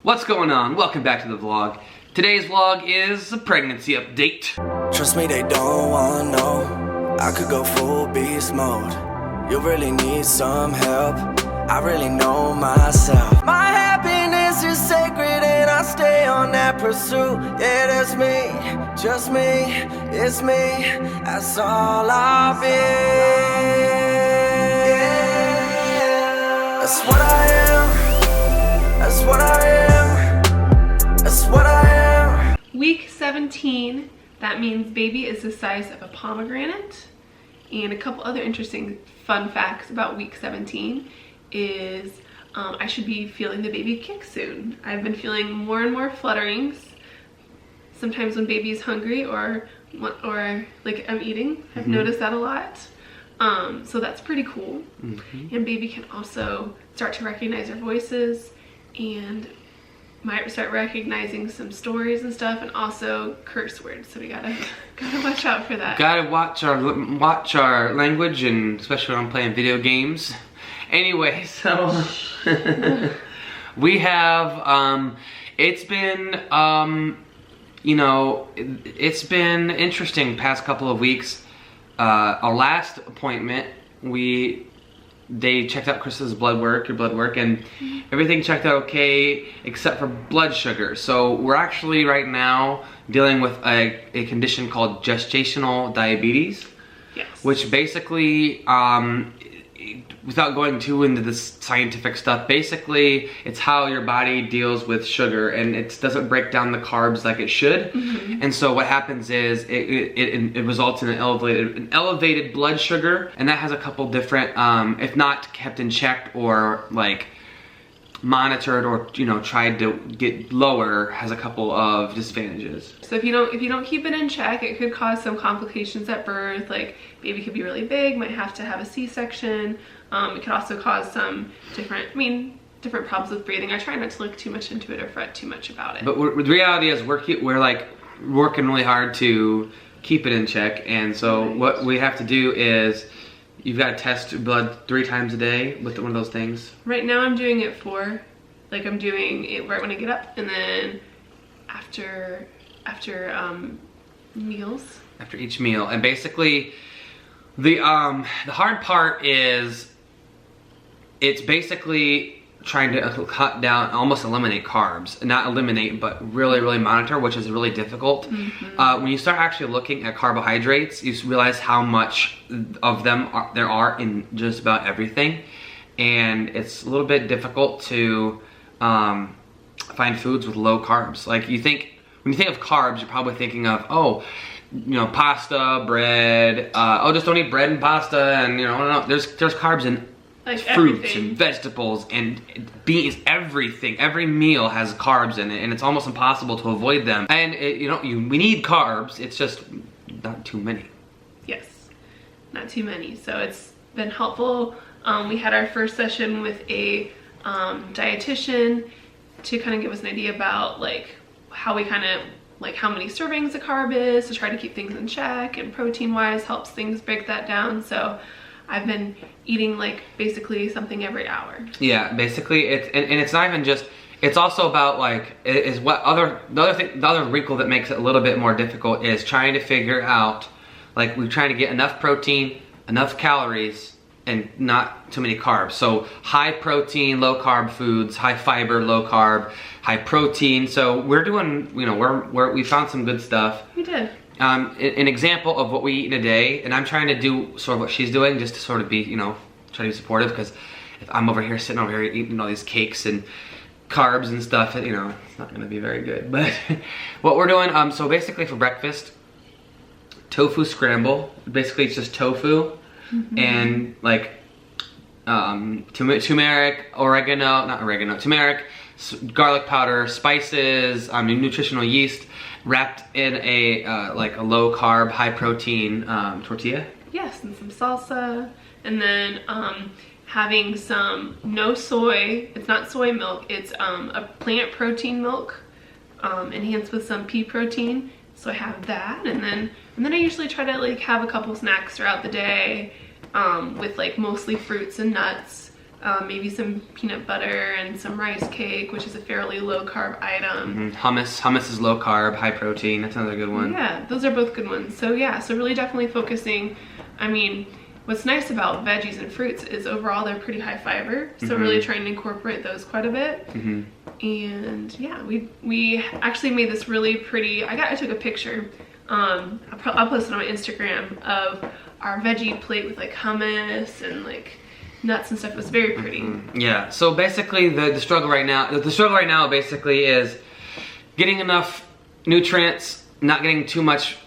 What's going on? Welcome back to the vlog. Today's vlog is a pregnancy update. Trust me, they don't wanna know. I could go full beast mode. You really need some help. I really know myself. My happiness is sacred and I stay on that pursuit. Yeah, that's me, just me, it's me. That's all I'll be. Yeah. That's what I am. That's what I am. That's what I am. Week 17, that means baby is the size of a pomegranate. And a couple other interesting fun facts about week 17 is I should be feeling the baby kick soon. I've been feeling more and more flutterings. Sometimes when baby is hungry or like I'm eating, I've noticed that a lot. So that's pretty cool. And baby can also start to recognize our voices and might start recognizing some stories and stuff, and also curse words. So we gotta watch out for that. Gotta watch our language, and especially when I'm playing video games. Anyway, so we have it's been it's been interesting past couple of weeks. Our last appointment, they checked out Chris's your blood work, and everything checked out okay except for blood sugar. So we're actually right now dealing with a condition called gestational diabetes. Yes. Which basically, without going too into the scientific stuff, basically it's how your body deals with sugar, and it doesn't break down the carbs like it should. And so what happens is it results in an elevated blood sugar, and that has a couple different, if not kept in check or like monitored or tried to get lower, has a couple of disadvantages. So if you don't keep it in check, it could cause some complications at birth. Like baby could be really big, might have to have a C-section. It could also cause some different problems with breathing. I try not to look too much into it or fret too much about it. But the reality is we're like working really hard to keep it in check, and so what we have to do is you've got to test blood 3 times a day with one of those things. Right now I'm doing it 4. Like I'm doing it right when I get up, and then after meals. After each meal. And basically the hard part is it's basically trying to cut down, almost eliminate carbs. Not eliminate, but really monitor, which is really difficult. When you start actually looking at carbohydrates, you realize how much of them there are in just about everything. And it's a little bit difficult to find foods with low carbs. Like when you think of carbs, you're probably thinking of, pasta, bread, just don't eat bread and pasta, and no, there's carbs in like fruits everything. And vegetables and beans, everything. Every meal has carbs in it, and it's almost impossible to avoid them. And we need carbs, it's just not too many. Yes, not too many. So it's been helpful. We had our first session with a dietitian to kind of give us an idea about like how we how many servings a carb is, to try to keep things in check, and protein wise helps things break that down. So I've been eating like basically something every hour. Yeah, basically it's not even just, it's also about like, the other wrinkle that makes it a little bit more difficult is trying to figure out, like we're trying to get enough protein, enough calories, and not too many carbs. So high protein, low carb foods, high fiber, low carb, high protein. So we're doing, we found some good stuff. We did. An example of what we eat in a day, and I'm trying to do sort of what she's doing just to sort of be, try to be supportive, because if I'm sitting over here eating all these cakes and carbs and stuff, it's not gonna be very good. But what we're doing, so basically for breakfast, tofu scramble. Basically it's just tofu and like turmeric, turmeric, garlic powder, spices, nutritional yeast, wrapped in a like a low carb, high protein tortilla. Yes, and some salsa, and then having some no soy. It's not soy milk. It's a plant protein milk, enhanced with some pea protein. So I have that, and then I usually try to like have a couple snacks throughout the day, with like mostly fruits and nuts. maybe some peanut butter and some rice cake, which is a fairly low carb item. Hummus is low carb, high protein. That's another good one. Yeah, those are both good ones. So yeah, so really definitely focusing. I mean, what's nice about veggies and fruits is overall they're pretty high fiber. So really trying to incorporate those quite a bit. And yeah, we actually made this really pretty. I took a picture. I'll post it on my Instagram of our veggie plate with like hummus and like nuts and stuff. It was very pretty. Yeah, so basically the struggle right now basically is getting enough nutrients, not getting too much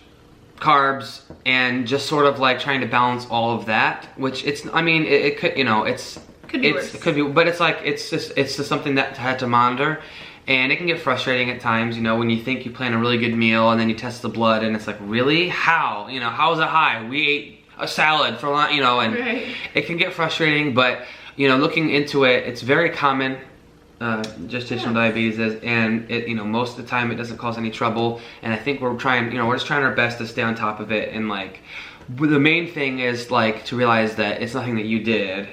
carbs, and just sort of like trying to balance all of that, which it could, you know, it could be, but it's like it's just something that I had to monitor. And it can get frustrating at times, you know, when you think you plan a really good meal and then you test the blood and it's like, really? How? You know, how is it high? We ate a salad for lunch, you know, and it can get frustrating, but, you know, looking into it, it's very common, gestational diabetes is, and it, you know, most of the time it doesn't cause any trouble. And I think we're just trying our best to stay on top of it. And like, the main thing is like to realize that it's nothing that you did.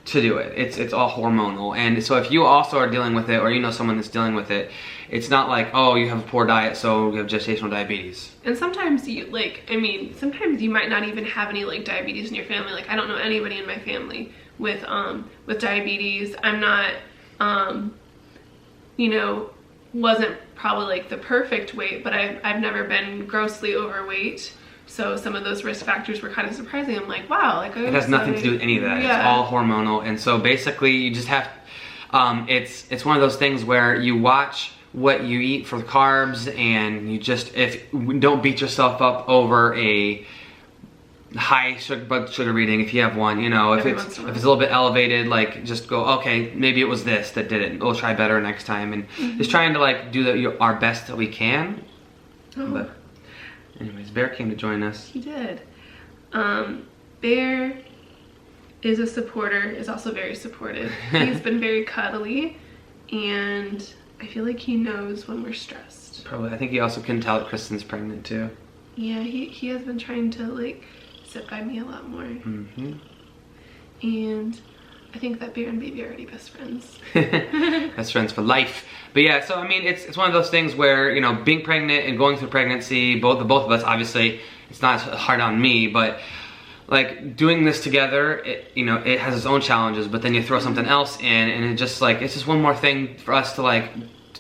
To do it. It's all hormonal. And so if you also are dealing with it, or you know someone that's dealing with it, it's not like, oh, you have a poor diet, so you have gestational diabetes. And sometimes you sometimes you might not even have any like diabetes in your family. Like I don't know anybody in my family with diabetes. I'm not you know, wasn't probably like the perfect weight, but I've never been grossly overweight. So some of those risk factors were kind of surprising. I'm like, wow, like it has nothing to do with any of that. Yeah. It's all hormonal, and so basically you just have. It's one of those things where you watch what you eat for carbs, and you just don't beat yourself up over a high blood sugar reading if you have one. You know, if it's a little bit elevated, like just go, okay, maybe it was this that did it. We'll try better next time, and just trying to like do our best that we can. But anyways, Bear came to join us. He did. Bear is a supporter, is also very supportive. He's been very cuddly, and I feel like he knows when we're stressed. Probably. I think he also can tell that Kristen's pregnant too. Yeah, he has been trying to like sit by me a lot more. And I think that Bear and Baby are already best friends. Best friends for life. But yeah, so I mean, it's one of those things where, you know, being pregnant and going through pregnancy, both of us, obviously, it's not hard on me, but like doing this together, you know, it has its own challenges, but then you throw something else in, and it's just one more thing for us to like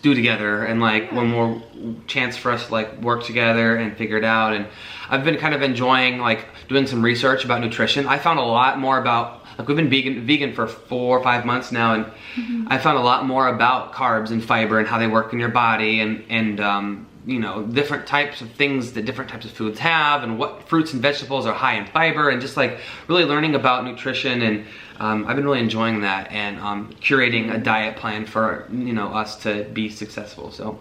do together, and like one more chance for us to like work together and figure it out. And I've been kind of enjoying like doing some research about nutrition. I found a lot more about, like, we've been vegan for 4 or 5 months now, and I found a lot more about carbs and fiber and how they work in your body, and you know, different types of things that different types of foods have, and what fruits and vegetables are high in fiber, and just like really learning about nutrition. And I've been really enjoying that, and curating a diet plan for, you know, us to be successful. So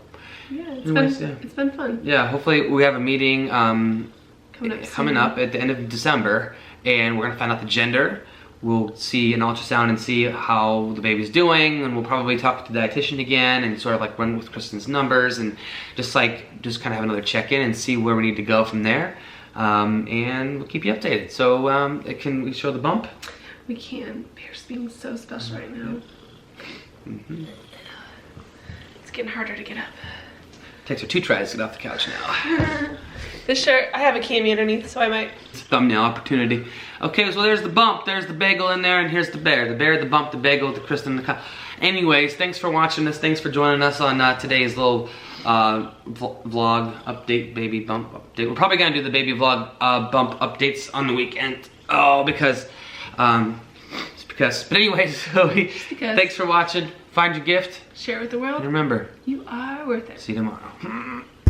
yeah, it's been fun. Yeah, hopefully we have a meeting coming up at the end of December, and we're gonna find out the gender. We'll see an ultrasound and see how the baby's doing, and we'll probably talk to the dietitian again and sort of like run with Kristen's numbers, and just kind of have another check-in and see where we need to go from there. And we'll keep you updated. So can we show the bump? We can. Bear's being so special right now. It's getting harder to get up. Takes her 2 tries to get off the couch now. This shirt, I have a cami underneath, so I might. It's a thumbnail opportunity. Okay, so there's the bump, there's the bagel in there, and here's the bear. The bear, the bump, the bagel, the Kristen, the Anyways, thanks for watching this. Thanks for joining us on today's little vlog update, baby bump update. We're probably gonna do the baby vlog bump updates on the weekend. Oh, because, but anyways, so thanks for watching. Find your gift. Share it with the world. And remember, you are worth it. See you tomorrow.